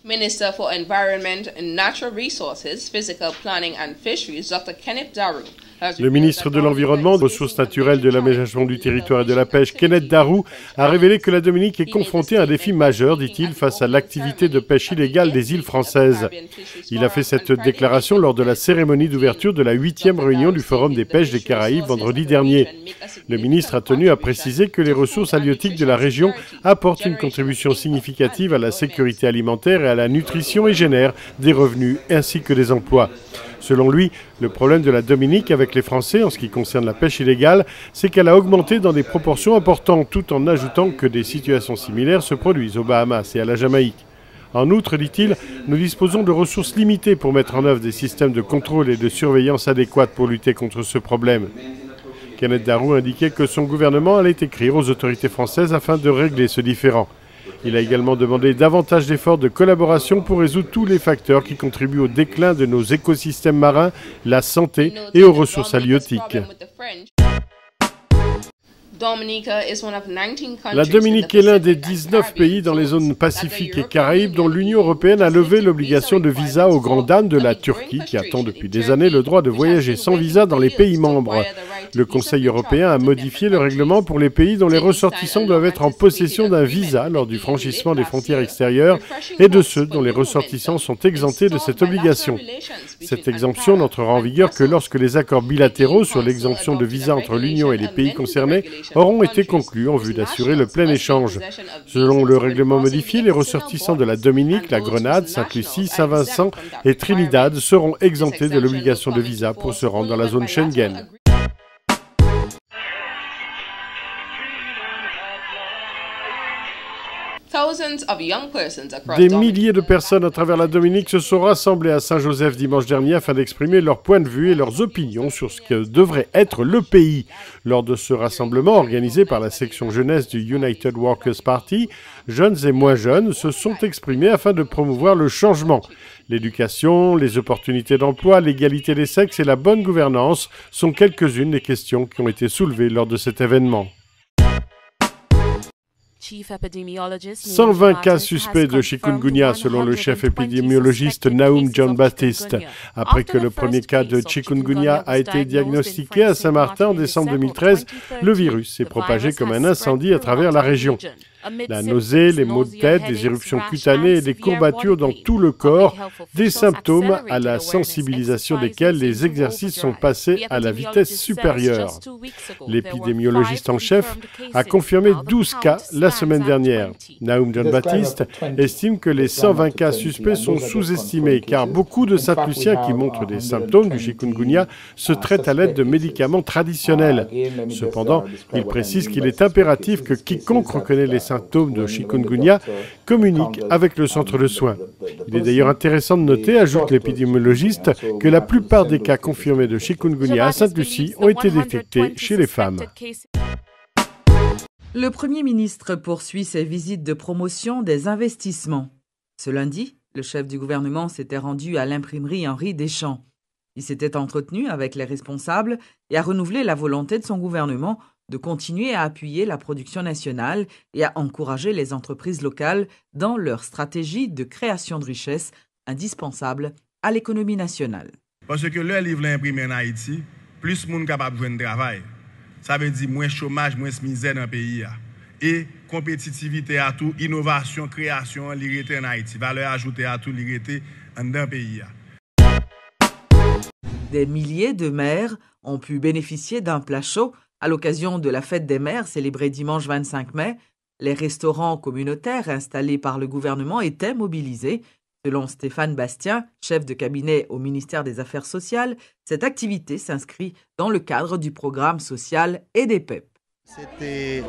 Minister for Environment and Natural Resources, Physical Planning and Fisheries, Dr. Kenneth Daru. Le ministre de l'Environnement, des Ressources naturelles, de l'aménagement du territoire et de la pêche, Kenneth Daru, a révélé que la Dominique est confrontée à un défi majeur, dit-il, face à l'activité de pêche illégale des îles françaises. Il a fait cette déclaration lors de la cérémonie d'ouverture de la 8e réunion du Forum des pêches des Caraïbes vendredi dernier. Le ministre a tenu à préciser que les ressources halieutiques de la région apportent une contribution significative à la sécurité alimentaire et à la nutrition et génèrent des revenus ainsi que des emplois. Selon lui, le problème de la Dominique avec les Français en ce qui concerne la pêche illégale, c'est qu'elle a augmenté dans des proportions importantes, tout en ajoutant que des situations similaires se produisent aux Bahamas et à la Jamaïque. En outre, dit-il, nous disposons de ressources limitées pour mettre en œuvre des systèmes de contrôle et de surveillance adéquats pour lutter contre ce problème. Kenneth Daru indiquait que son gouvernement allait écrire aux autorités françaises afin de régler ce différend. Il a également demandé davantage d'efforts de collaboration pour résoudre tous les facteurs qui contribuent au déclin de nos écosystèmes marins, la santé et aux ressources halieutiques. La Dominique est l'un des 19 pays dans les zones Pacifique et Caraïbes dont l'Union européenne a levé l'obligation de visa aux grandes dames de la Turquie qui attend depuis des années le droit de voyager sans visa dans les pays membres. Le Conseil européen a modifié le règlement pour les pays dont les ressortissants doivent être en possession d'un visa lors du franchissement des frontières extérieures et de ceux dont les ressortissants sont exemptés de cette obligation. Cette exemption n'entrera en vigueur que lorsque les accords bilatéraux sur l'exemption de visa entre l'Union et les pays concernés auront été conclus en vue d'assurer le plein échange. Selon le règlement modifié, les ressortissants de la Dominique, la Grenade, Sainte-Lucie, Saint-Vincent et Trinidad seront exemptés de l'obligation de visa pour se rendre dans la zone Schengen. Des milliers de personnes à travers la Dominique se sont rassemblées à Saint-Joseph dimanche dernier afin d'exprimer leur point de vue et leurs opinions sur ce que devrait être le pays. Lors de ce rassemblement organisé par la section jeunesse du United Workers' Party, jeunes et moins jeunes se sont exprimés afin de promouvoir le changement. L'éducation, les opportunités d'emploi, l'égalité des sexes et la bonne gouvernance sont quelques-unes des questions qui ont été soulevées lors de cet événement. 120 cas suspects de chikungunya selon le chef épidémiologiste Nahum John-Baptiste. Après que le premier cas de chikungunya a été diagnostiqué à Saint-Martin en décembre 2013, le virus s'est propagé comme un incendie à travers la région. La nausée, les maux de tête, des éruptions cutanées et des courbatures dans tout le corps, des symptômes à la sensibilisation desquels les exercices sont passés à la vitesse supérieure. L'épidémiologiste en chef a confirmé 12 cas la semaine dernière. Nahum John-Baptiste estime que les 120 cas suspects sont sous-estimés car beaucoup de Saint-Luciens qui montrent des symptômes du chikungunya se traitent à l'aide de médicaments traditionnels. Cependant, il précise qu'il est impératif que quiconque reconnaît les symptômes de chikungunya communique avec le centre de soins. Il est d'ailleurs intéressant de noter, ajoute l'épidémiologiste, que la plupart des cas confirmés de chikungunya à Sainte-Lucie ont été détectés chez les femmes. Le Premier ministre poursuit ses visites de promotion des investissements. Ce lundi, le chef du gouvernement s'était rendu à l'imprimerie Henri Deschamps. Il s'était entretenu avec les responsables et a renouvelé la volonté de son gouvernement de continuer à appuyer la production nationale et à encourager les entreprises locales dans leur stratégie de création de richesses indispensable à l'économie nationale. Parce que le livre imprimé en Haïti, plus de monde capable de faire un travail. Ça veut dire moins chômage, moins misère dans le pays. Et compétitivité à tout, innovation, création, l'irrité en Haïti. Valeur ajoutée à tout, l'irrité dans le pays. Des milliers de maires ont pu bénéficier d'un plat chaud à l'occasion de la fête des mères célébrée dimanche 25 mai. Les restaurants communautaires installés par le gouvernement étaient mobilisés. Selon Stéphane Bastien, chef de cabinet au ministère des Affaires sociales, cette activité s'inscrit dans le cadre du programme social et des PEP. C'était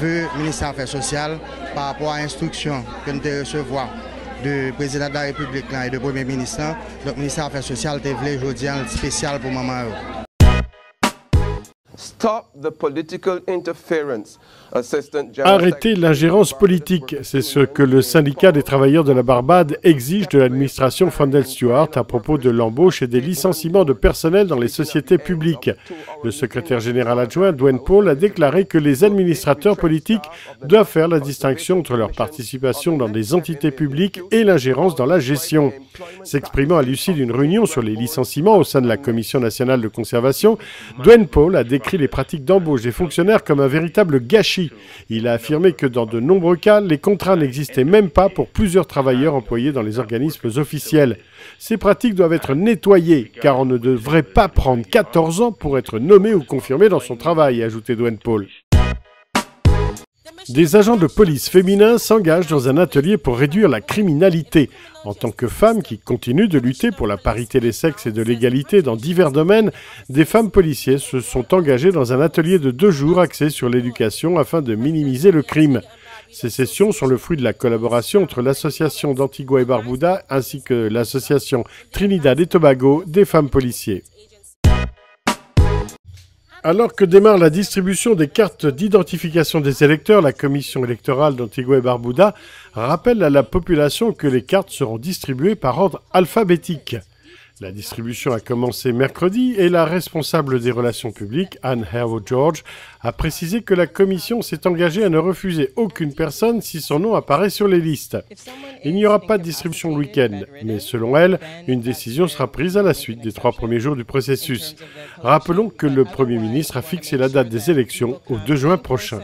vœu ministère des Affaires sociales par rapport à l'instruction que nous devons recevoir du président de la République et du Premier ministre. Donc le ministère des Affaires sociales a voulu aujourd'hui un spécial pour maman. Arrêtez l'ingérence politique, c'est ce que le syndicat des travailleurs de la Barbade exige de l'administration Fondell Stewart à propos de l'embauche et des licenciements de personnel dans les sociétés publiques. Le secrétaire général adjoint, Dwayne Paul, a déclaré que les administrateurs politiques doivent faire la distinction entre leur participation dans des entités publiques et l'ingérence dans la gestion. S'exprimant à l'issue d'une réunion sur les licenciements au sein de la Commission nationale de conservation, Dwayne Paul a décrit les pratiques d'embauche des fonctionnaires comme un véritable gâchis. Il a affirmé que dans de nombreux cas, les contrats n'existaient même pas pour plusieurs travailleurs employés dans les organismes officiels. Ces pratiques doivent être nettoyées, car on ne devrait pas prendre 14 ans pour être nommé ou confirmé dans son travail, a ajouté Dwayne Paul. Des agents de police féminins s'engagent dans un atelier pour réduire la criminalité. En tant que femmes qui continuent de lutter pour la parité des sexes et de l'égalité dans divers domaines, des femmes policiers se sont engagées dans un atelier de 2 jours axé sur l'éducation afin de minimiser le crime. Ces sessions sont le fruit de la collaboration entre l'association d'Antigua et Barbuda ainsi que l'association Trinidad et Tobago des femmes policiers. Alors que démarre la distribution des cartes d'identification des électeurs, la commission électorale d'Antigua et Barbuda rappelle à la population que les cartes seront distribuées par ordre alphabétique. La distribution a commencé mercredi et la responsable des relations publiques, Anne Hervo-George, a précisé que la commission s'est engagée à ne refuser aucune personne si son nom apparaît sur les listes. Il n'y aura pas de distribution le week-end, mais selon elle, une décision sera prise à la suite des 3 premiers jours du processus. Rappelons que le Premier ministre a fixé la date des élections au 2 juin prochain.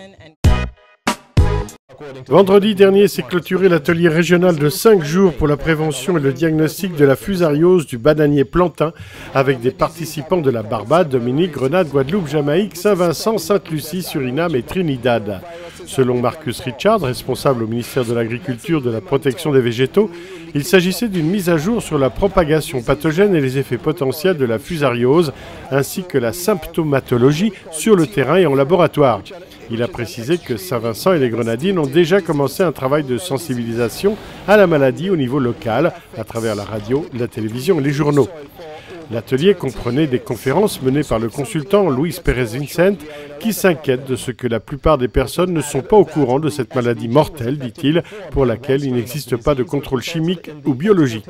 Vendredi dernier s'est clôturé l'atelier régional de 5 jours pour la prévention et le diagnostic de la fusariose du bananier plantain avec des participants de la Barbade, Dominique, Grenade, Guadeloupe, Jamaïque, Saint-Vincent, Sainte-Lucie, Suriname et Trinidad. Selon Marcus Richard, responsable au ministère de l'Agriculture de la protection des végétaux, il s'agissait d'une mise à jour sur la propagation pathogène et les effets potentiels de la fusariose ainsi que la symptomatologie sur le terrain et en laboratoire. Il a précisé que Saint-Vincent et les Grenadines ont déjà commencé un travail de sensibilisation à la maladie au niveau local, à travers la radio, la télévision et les journaux. L'atelier comprenait des conférences menées par le consultant Luis Pérez-Vincent, qui s'inquiète de ce que la plupart des personnes ne sont pas au courant de cette maladie mortelle, dit-il, pour laquelle il n'existe pas de contrôle chimique ou biologique.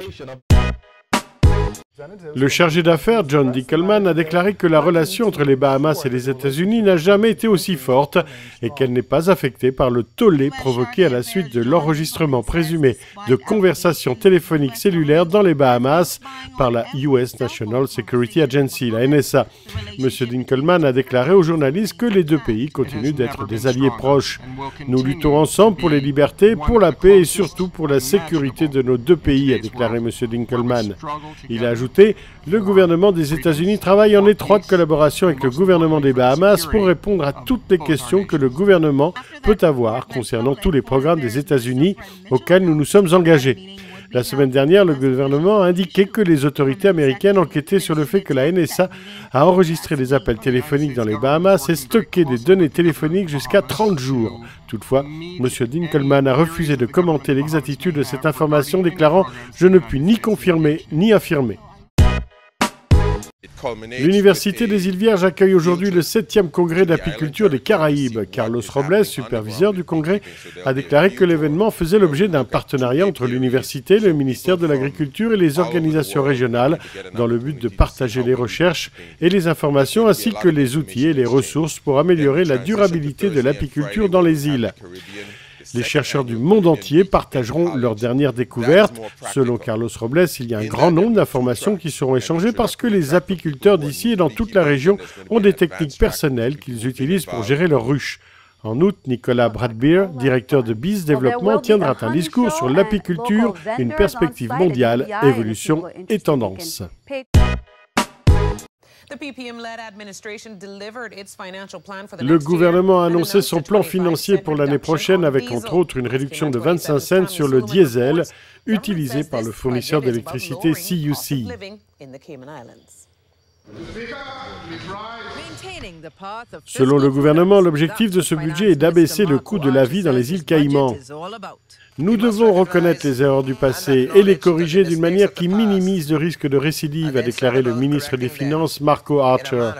Le chargé d'affaires, John Dinkelman, a déclaré que la relation entre les Bahamas et les États-Unis n'a jamais été aussi forte et qu'elle n'est pas affectée par le tollé provoqué à la suite de l'enregistrement présumé de conversations téléphoniques cellulaires dans les Bahamas par la US National Security Agency, la NSA. M. Dinkelman a déclaré aux journalistes que les 2 pays continuent d'être des alliés proches. Nous luttons ensemble pour les libertés, pour la paix et surtout pour la sécurité de nos 2 pays, a déclaré M. Dinkelman. Il a ajouté: le gouvernement des États-Unis travaille en étroite collaboration avec le gouvernement des Bahamas pour répondre à toutes les questions que le gouvernement peut avoir concernant tous les programmes des États-Unis auxquels nous nous sommes engagés. La semaine dernière, le gouvernement a indiqué que les autorités américaines enquêtaient sur le fait que la NSA a enregistré des appels téléphoniques dans les Bahamas et stocké des données téléphoniques jusqu'à 30 jours. Toutefois, M. Dinkelman a refusé de commenter l'exactitude de cette information, déclarant « Je ne puis ni confirmer ni affirmer ». L'Université des Îles Vierges accueille aujourd'hui le 7e congrès d'apiculture des Caraïbes. Carlos Robles, superviseur du congrès, a déclaré que l'événement faisait l'objet d'un partenariat entre l'université, le ministère de l'Agriculture et les organisations régionales dans le but de partager les recherches et les informations ainsi que les outils et les ressources pour améliorer la durabilité de l'apiculture dans les îles. Les chercheurs du monde entier partageront leurs dernières découvertes. Selon Carlos Robles, il y a un grand nombre d'informations qui seront échangées parce que les apiculteurs d'ici et dans toute la région ont des techniques personnelles qu'ils utilisent pour gérer leurs ruches. En août, Nicolas Bradbeer, directeur de Bees Développement, tiendra un discours sur l'apiculture, une perspective mondiale, évolution et tendance. Le gouvernement a annoncé son plan financier pour l'année prochaine avec entre autres une réduction de 25 cents sur le diesel utilisé par le fournisseur d'électricité CUC. Selon le gouvernement, l'objectif de ce budget est d'abaisser le coût de la vie dans les îles Caïmans. Nous devons reconnaître les erreurs du passé et les corriger d'une manière qui minimise le risque de récidive, a déclaré le ministre des Finances Marco Archer.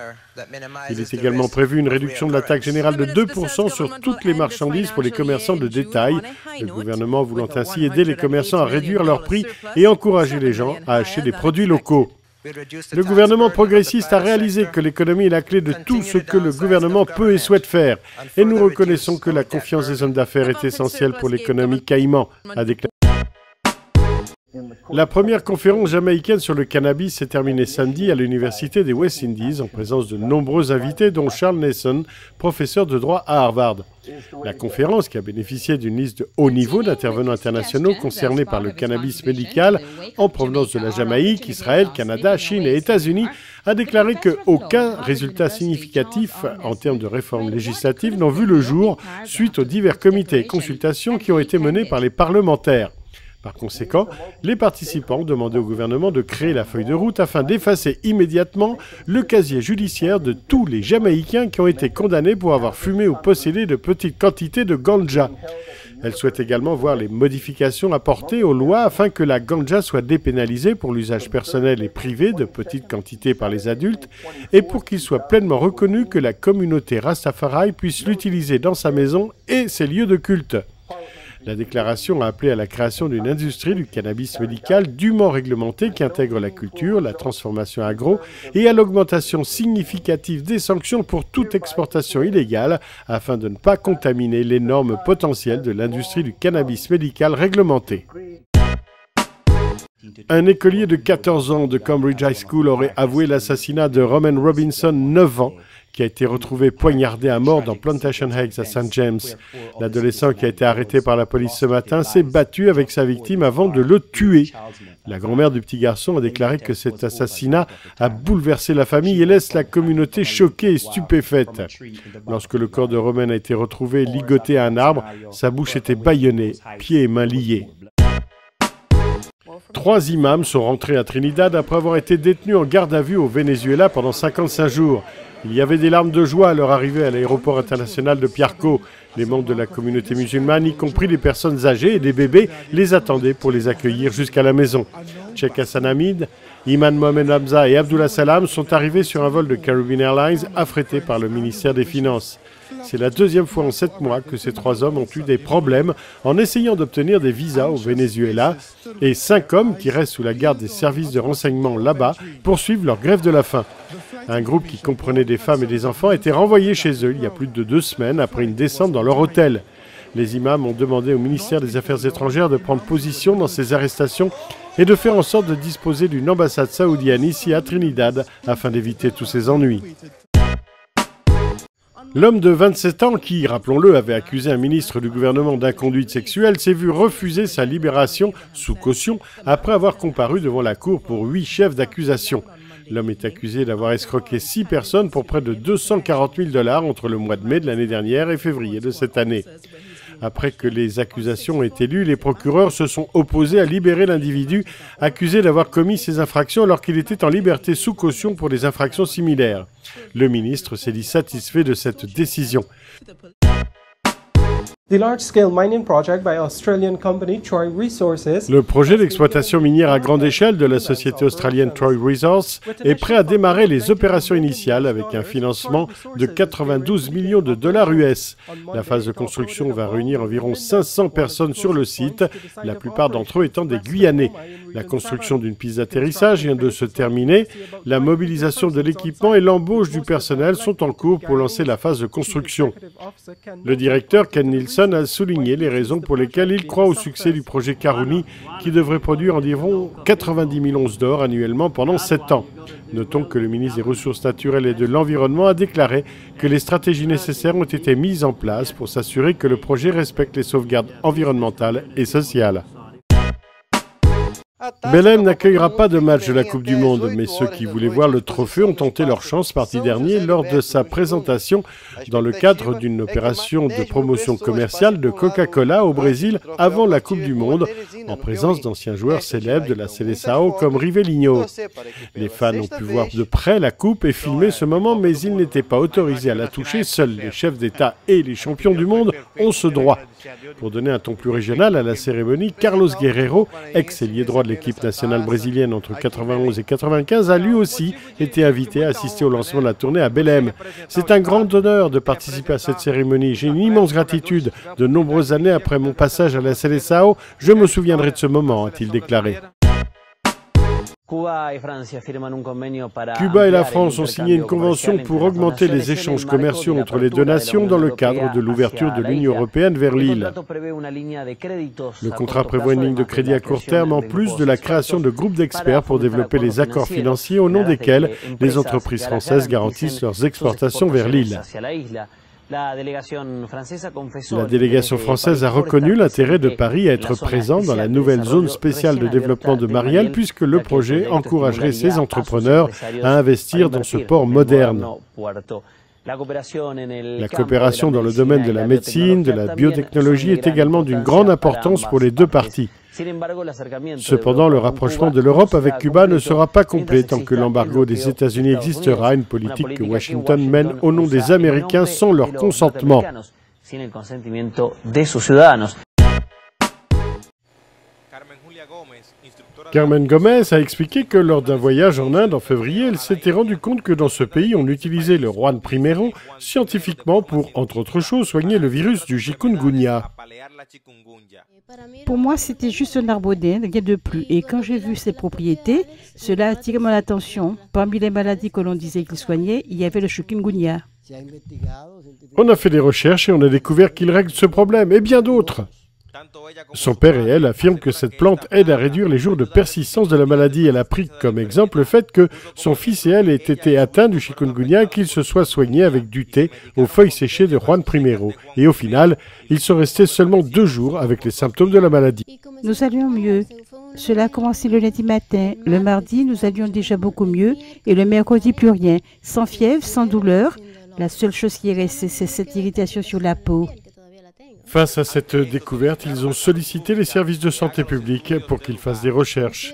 Il est également prévu une réduction de la taxe générale de 2% sur toutes les marchandises pour les commerçants de détail, le gouvernement voulant ainsi aider les commerçants à réduire leurs prix et encourager les gens à acheter des produits locaux. Le gouvernement progressiste a réalisé que l'économie est la clé de tout ce que le gouvernement peut et souhaite faire. Et nous reconnaissons que la confiance des hommes d'affaires est essentielle pour l'économie caïman, a déclaré. La première conférence jamaïcaine sur le cannabis s'est terminée samedi à l'université des West Indies en présence de nombreux invités dont Charles Nason, professeur de droit à Harvard. La conférence, qui a bénéficié d'une liste de haut niveau d'intervenants internationaux concernés par le cannabis médical en provenance de la Jamaïque, Israël, Canada, Chine et États-Unis, a déclaré qu'aucun résultat significatif en termes de réformes législatives n'ont vu le jour suite aux divers comités et consultations qui ont été menés par les parlementaires. Par conséquent, les participants ont demandé au gouvernement de créer la feuille de route afin d'effacer immédiatement le casier judiciaire de tous les Jamaïcains qui ont été condamnés pour avoir fumé ou possédé de petites quantités de ganja. Elle souhaite également voir les modifications apportées aux lois afin que la ganja soit dépénalisée pour l'usage personnel et privé de petites quantités par les adultes et pour qu'il soit pleinement reconnu que la communauté Rastafari puisse l'utiliser dans sa maison et ses lieux de culte. La déclaration a appelé à la création d'une industrie du cannabis médical dûment réglementée qui intègre la culture, la transformation agro et à l'augmentation significative des sanctions pour toute exportation illégale afin de ne pas contaminer les normes potentielles de l'industrie du cannabis médical réglementée. Un écolier de 14 ans de Cambridge High School aurait avoué l'assassinat de Roman Robinson, 9 ans, qui a été retrouvé poignardé à mort dans Plantation Heights à St. James. L'adolescent qui a été arrêté par la police ce matin s'est battu avec sa victime avant de le tuer. La grand-mère du petit garçon a déclaré que cet assassinat a bouleversé la famille et laisse la communauté choquée et stupéfaite. Lorsque le corps de Roman a été retrouvé ligoté à un arbre, sa bouche était bâillonnée, pieds et mains liés. 3 imams sont rentrés à Trinidad après avoir été détenus en garde à vue au Venezuela pendant 55 jours. Il y avait des larmes de joie à leur arrivée à l'aéroport international de Piarco. Les membres de la communauté musulmane, y compris des personnes âgées et des bébés, les attendaient pour les accueillir jusqu'à la maison. Cheikh Hassan Hamid, Iman Mohamed Hamza et Abdullah Salam sont arrivés sur un vol de Caribbean Airlines affrété par le ministère des Finances. C'est la 2e fois en 7 mois que ces 3 hommes ont eu des problèmes en essayant d'obtenir des visas au Venezuela et 5 hommes qui restent sous la garde des services de renseignement là-bas poursuivent leur grève de la faim. Un groupe qui comprenait des femmes et des enfants a été renvoyé chez eux il y a plus de 2 semaines après une descente dans leur hôtel. Les imams ont demandé au ministère des Affaires étrangères de prendre position dans ces arrestations et de faire en sorte de disposer d'une ambassade saoudienne ici à Trinidad afin d'éviter tous ces ennuis. L'homme de 27 ans qui, rappelons-le, avait accusé un ministre du gouvernement d'inconduite sexuelle s'est vu refuser sa libération sous caution après avoir comparu devant la cour pour 8 chefs d'accusation. L'homme est accusé d'avoir escroqué 6 personnes pour près de 240 000 $ entre le mois de mai de l'année dernière et février de cette année. Après que les accusations ont été lues, les procureurs se sont opposés à libérer l'individu accusé d'avoir commis ces infractions alors qu'il était en liberté sous caution pour des infractions similaires. Le ministre s'est dit satisfait de cette décision. Le projet d'exploitation minière à grande échelle de la société australienne Troy Resources est prêt à démarrer les opérations initiales avec un financement de 92 millions de $ US. La phase de construction va réunir environ 500 personnes sur le site, la plupart d'entre eux étant des Guyanais. La construction d'une piste d'atterrissage vient de se terminer. La mobilisation de l'équipement et l'embauche du personnel sont en cours pour lancer la phase de construction. Le directeur Ken Nielsen a souligné les raisons pour lesquelles il croit au succès du projet Karouni qui devrait produire environ 90 000 onces d'or annuellement pendant 7 ans. Notons que le ministre des Ressources naturelles et de l'Environnement a déclaré que les stratégies nécessaires ont été mises en place pour s'assurer que le projet respecte les sauvegardes environnementales et sociales. Belém n'accueillera pas de match de la Coupe du Monde, mais ceux qui voulaient voir le trophée ont tenté leur chance mardi dernier lors de sa présentation dans le cadre d'une opération de promotion commerciale de Coca-Cola au Brésil avant la Coupe du Monde, en présence d'anciens joueurs célèbres de la Seleção comme Rivelino. Les fans ont pu voir de près la coupe et filmer ce moment, mais ils n'étaient pas autorisés à la toucher. Seuls les chefs d'État et les champions du monde ont ce droit. Pour donner un ton plus régional à la cérémonie, Carlos Guerreiro, ex-ailier droit de l'équipe nationale brésilienne entre 91 et 95, a lui aussi été invité à assister au lancement de la tournée à Belém. C'est un grand honneur de participer à cette cérémonie. J'ai une immense gratitude. De nombreuses années après mon passage à la Seleção, je me souviendrai de ce moment, a-t-il déclaré. Cuba et la France ont signé une convention pour augmenter les échanges commerciaux entre les deux nations dans le cadre de l'ouverture de l'Union européenne vers l'île. Le contrat prévoit une ligne de crédit à court terme en plus de la création de groupes d'experts pour développer les accords financiers au nom desquels les entreprises françaises garantissent leurs exportations vers l'île. La délégation française a reconnu l'intérêt de Paris à être présent dans la nouvelle zone spéciale de développement de Mariel puisque le projet encouragerait ses entrepreneurs à investir dans ce port moderne. La coopération dans le domaine de la médecine, de la biotechnologie est également d'une grande importance pour les deux parties. Cependant, le rapprochement de l'Europe avec Cuba ne sera pas complet tant que l'embargo des États-Unis existera, une politique que Washington mène au nom des Américains sans leur consentement. Carmen Gomez a expliqué que lors d'un voyage en Inde en février, elle s'était rendue compte que dans ce pays, on utilisait le Juan Primero scientifiquement pour, entre autres choses, soigner le virus du chikungunya. Pour moi, c'était juste un arbre d'Inde, rien de plus. Et quand j'ai vu ses propriétés, cela a attiré mon attention. Parmi les maladies que l'on disait qu'il soignait, il y avait le chikungunya. On a fait des recherches et on a découvert qu'il règle ce problème et bien d'autres. Son père et elle affirment que cette plante aide à réduire les jours de persistance de la maladie. Elle a pris comme exemple le fait que son fils et elle aient été atteints du chikungunya et qu'ils se soient soignés avec du thé aux feuilles séchées de Juan Primero. Et au final, ils sont restés seulement 2 jours avec les symptômes de la maladie. Nous allions mieux. Cela a commencé le lundi matin. Le mardi, nous allions déjà beaucoup mieux. Et le mercredi, plus rien. Sans fièvre, sans douleur. La seule chose qui est restée, c'est cette irritation sur la peau. Face à cette découverte, ils ont sollicité les services de santé publique pour qu'ils fassent des recherches.